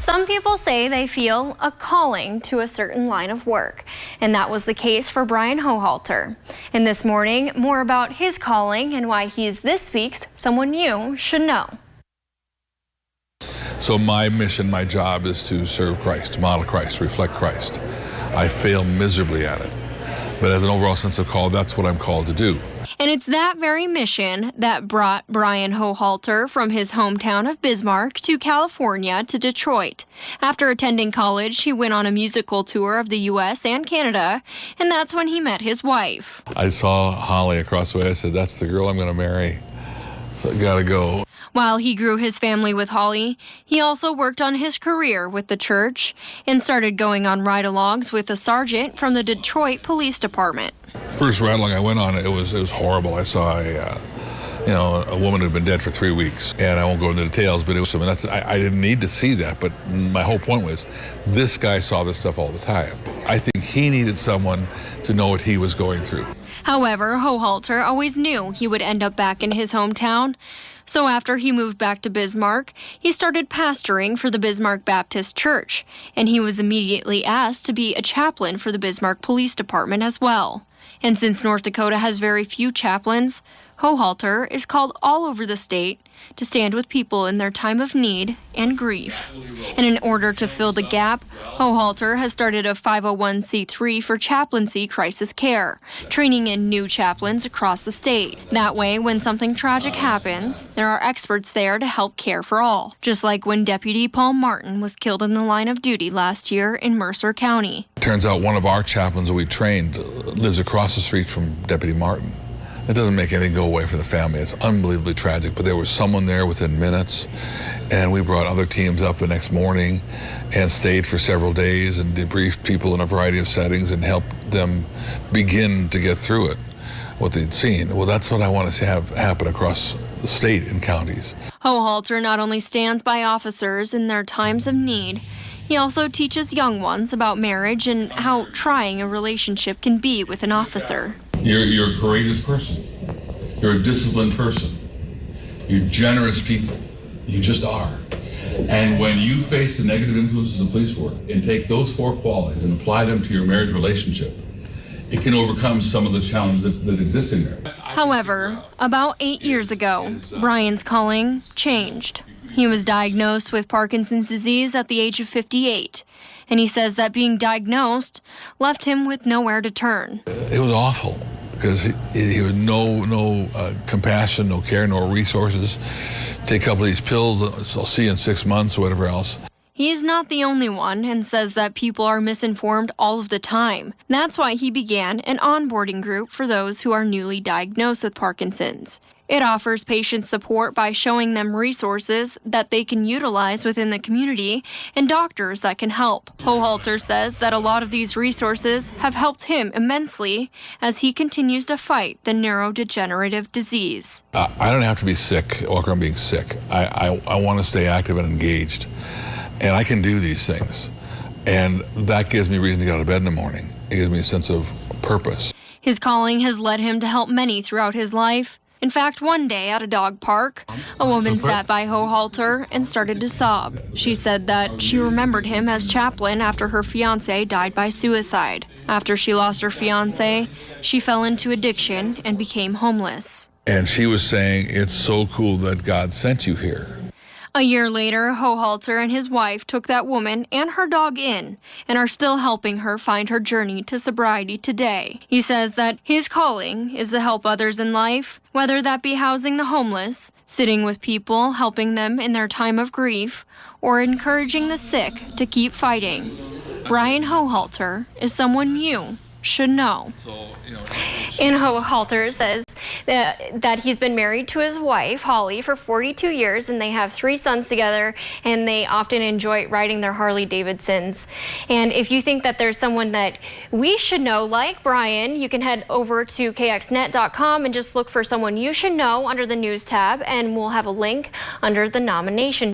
Some people say they feel a calling to a certain line of work, and that was the case for Bryan Hochhalter. And this morning, more about his calling and why he is this week's Someone You Should Know. So my mission, my job is to serve Christ, model Christ, reflect Christ. I fail miserably at it, but as an overall sense of call, that's what I'm called to do. And it's that very mission that brought Bryan Hochhalter from his hometown of Bismarck to California to Detroit. After attending college, he went on a musical tour of the U.S. and Canada, and that's when he met his wife. I saw Holly across the way. I said, that's the girl I'm going to marry, so I got to go. While he grew his family with Holly, he also worked on his career with the church and started going on ride-alongs with a sergeant from the Detroit Police Department. First ride-along I went on, it was horrible. I saw a woman who had been dead for 3 weeks, and I won't go into details, but it was something I didn't need to see that. But my whole point was, this guy saw this stuff all the time. I think he needed someone to know what he was going through. However, Hochhalter always knew he would end up back in his hometown. So after he moved back to Bismarck, he started pastoring for the Bismarck Baptist Church, and he was immediately asked to be a chaplain for the Bismarck Police Department as well. And since North Dakota has very few chaplains, Hochhalter is called all over the state to stand with people in their time of need and grief. And in order to fill the gap, Hochhalter has started a 501c3 for chaplaincy crisis care, training in new chaplains across the state. That way, when something tragic happens, there are experts there to help care for all, just like when Deputy Paul Martin was killed in the line of duty last year in Mercer County. Turns out one of our chaplains that we trained lives across the street from Deputy Martin. It doesn't make anything go away for the family. It's unbelievably tragic, but there was someone there within minutes, and we brought other teams up the next morning and stayed for several days and debriefed people in a variety of settings and helped them begin to get through it, what they'd seen. Well, that's what I want to have happen across the state and counties. Hochhalter not only stands by officers in their times of need, he also teaches young ones about marriage and how trying a relationship can be with an officer. You're a courageous person. You're a disciplined person. You're generous people. You just are. And when you face the negative influences of police work and take those 4 qualities and apply them to your marriage relationship, it can overcome some of the challenges that exist in there. However, about 8 years ago, Bryan's calling changed. He was diagnosed with Parkinson's disease at the age of 58, and he says that being diagnosed left him with nowhere to turn. It was awful because he had no compassion, no care, no resources. Take a couple of these pills, I'll see you in 6 months or whatever else. He is not the only one and says that people are misinformed all of the time. That's why he began an onboarding group for those who are newly diagnosed with Parkinson's. It offers patients support by showing them resources that they can utilize within the community and doctors that can help. Hochhalter says that a lot of these resources have helped him immensely as he continues to fight the neurodegenerative disease. I don't have to be sick, walk around being sick. I want to stay active and engaged. And I can do these things. And that gives me reason to get out of bed in the morning. It gives me a sense of purpose. His calling has led him to help many throughout his life. In fact, one day at a dog park, a woman sat by Hochhalter and started to sob. She said that she remembered him as chaplain after her fiance died by suicide. After she lost her fiance, she fell into addiction and became homeless. And she was saying, it's so cool that God sent you here. A year later, Hochhalter and his wife took that woman and her dog in and are still helping her find her journey to sobriety today. He says that his calling is to help others in life, whether that be housing the homeless, sitting with people, helping them in their time of grief, or encouraging the sick to keep fighting. Bryan Hochhalter is someone you should know. And Hochhalter says that he's been married to his wife, Holly, for 42 years, and they have 3 sons together, and they often enjoy riding their Harley Davidsons. And if you think that there's someone that we should know, like Bryan, you can head over to kxnet.com and just look for someone you should know under the news tab, and we'll have a link under the nomination